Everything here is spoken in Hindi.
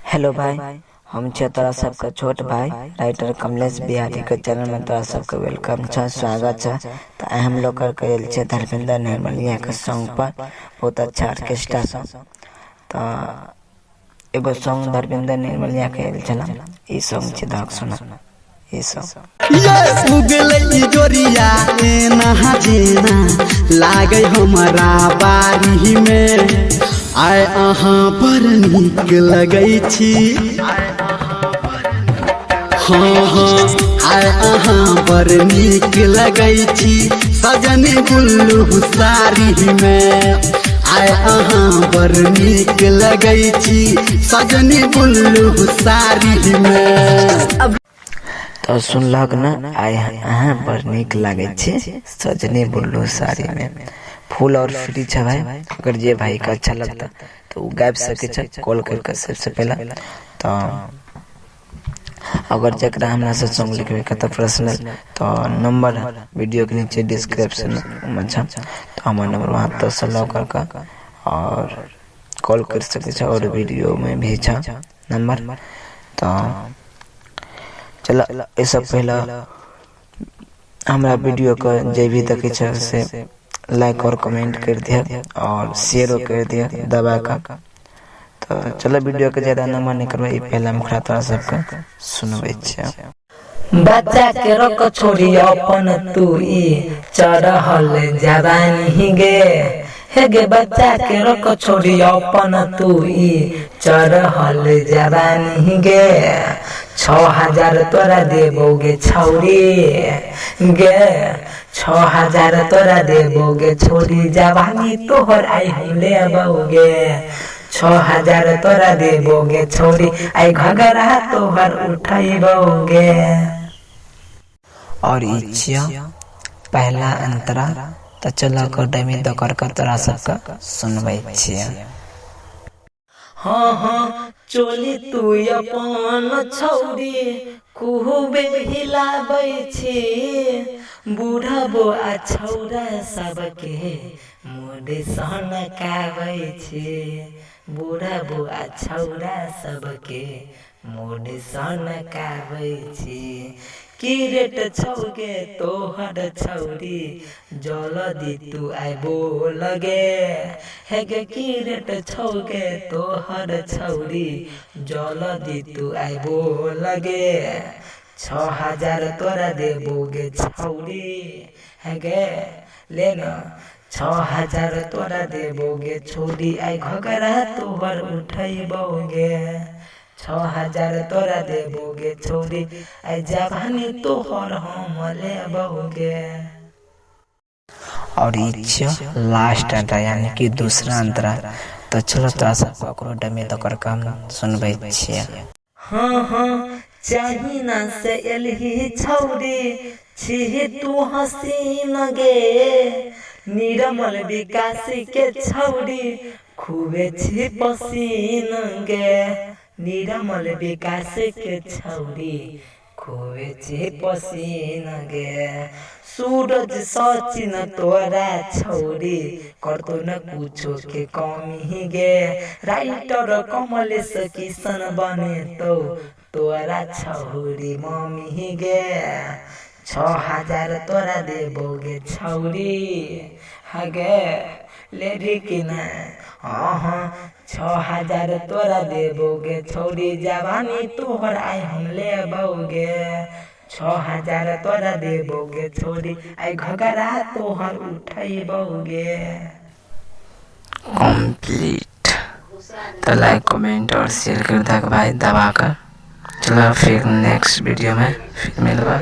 हेलो भाई, हम छे तोरा सबका छोट भाई राइटर कमलेश बिहारी के चैनल में तोरा सबका वेलकम छ, स्वागत छ। तो हम लोग कर करेल छे धर्मेंद्र निर्मलिया के सॉन्ग पर बहुत अच्छा ऑर्केस्ट्रा सॉन्ग। तो एगो सॉन्ग धर्मेंद्र निर्मलिया के छला, ई सॉन्ग छे धाक सुना। ई सॉन्ग ये उगले जोरिया नहा जेना लागे हमारा बारी में आय अहाँ पर नीक लगै छी। हाँ हाँ आय अहाँ पर नीक लगै छी सजनी बुल्लू साड़ी में। आय अहाँ पर नीक लगै छी सजनी बुल्लू साड़ी में। तो सुनलक न, आय अहाँ पर नीक लागे छे सजनी बुल्लू साड़ी में। फूल और फ्री छ भाई, अगर जे भाई का अच्छा लगता तो वो गायब सके छ कॉल करके सबसे पहला। तो अगर जरा हमरा से सॉन्ग लिखवे के तो पर्सनल तो नंबर वीडियो के नीचे डिस्क्रिप्शन में छ, तो हमारा नंबर वहां तो सलो करके और कॉल कर सके छ और वीडियो में भी छ नंबर। तो चलो ये सब पहला हमारा वीडियो को जे भी देखे छ से लाइक और कमेंट कर दिया और शेयर कर दिया दबा का। तो चलो वीडियो के ज्यादा नंबर नहीं करवा, पहला मुखड़ा तोरा सबके सुनबे छ। बच्चा के रख छोड़ी अपन तू ई चढ़ल जवानी गे, हे गे बच्चा के रख छोड़ी अपन तू ई चढ़ल जवानी गे। 6000 तोरा देबोगे छौरी गे, 6000 तोरा देबोगे छोरी जवानी तोहर आई हम ले अबोगे। 6000 तोरा देबोगे छोरी आई घगरा तोहर उठाइबोगे। और इच्छा पहला अंतरा तो चलो कोडे में दो कर तोरा सबका सुनबे छिया। हाँ हाँ चोली तू अपन छौरी खूबे हिलाबै छी, बूढ़ा बुआ छौरा सबके मोडे सनकाबै छी। बूढ़ा बुआ छौरा सबके मोडे सनकाबै छी। की रेट छौगे तोहर छौरी जल्दी तू आइबो लगे, हे गे की रेट छौगे तोहर छौरी जल्दी तू आइबो लगे। 6000 तोरा देबोगे छौरी, हे गे ले न 6000 तोरा देबोगे छोरी आई घगरा तोहर उठैबोगे। 6000 तोरा देबोगे छोरी आई जवानी तोहर हम लेबोगे। और इच्छा लास्ट अंतरा यानी कि दूसरा अंतरा तो चलो तोरा सबको ओकरो डमे तो कर काम सुनबे छिया। हाँ हाँ चाइना से एलही छौरी छी तू हसीन गे, निरमल विकास के छौरी खूबे छी पसीन गे। निरमल विकास के छौरी खूबे छी पसीन गे। सूरज सचिन तोरा छौरी करतो न कुछो के कमी गे। राइटर कमलेश किशन बने तो तोरा छौरी मम्मी गे। 6000 तोरा देबोगे छौरी, हगे ले कि ना। हाँ 6000 तोरा देबोगे छौरी जवानी तोहर आई हम लेबोगे। 6000 तोरा देबोगे छोरी आई घगरा तोहर उठैबोगे। कंप्लीट। तो लाइक कमेंट और शेयर कर दे भाई दबा कर। चलो फिर नेक्स्ट वीडियो में फिर मिलवा।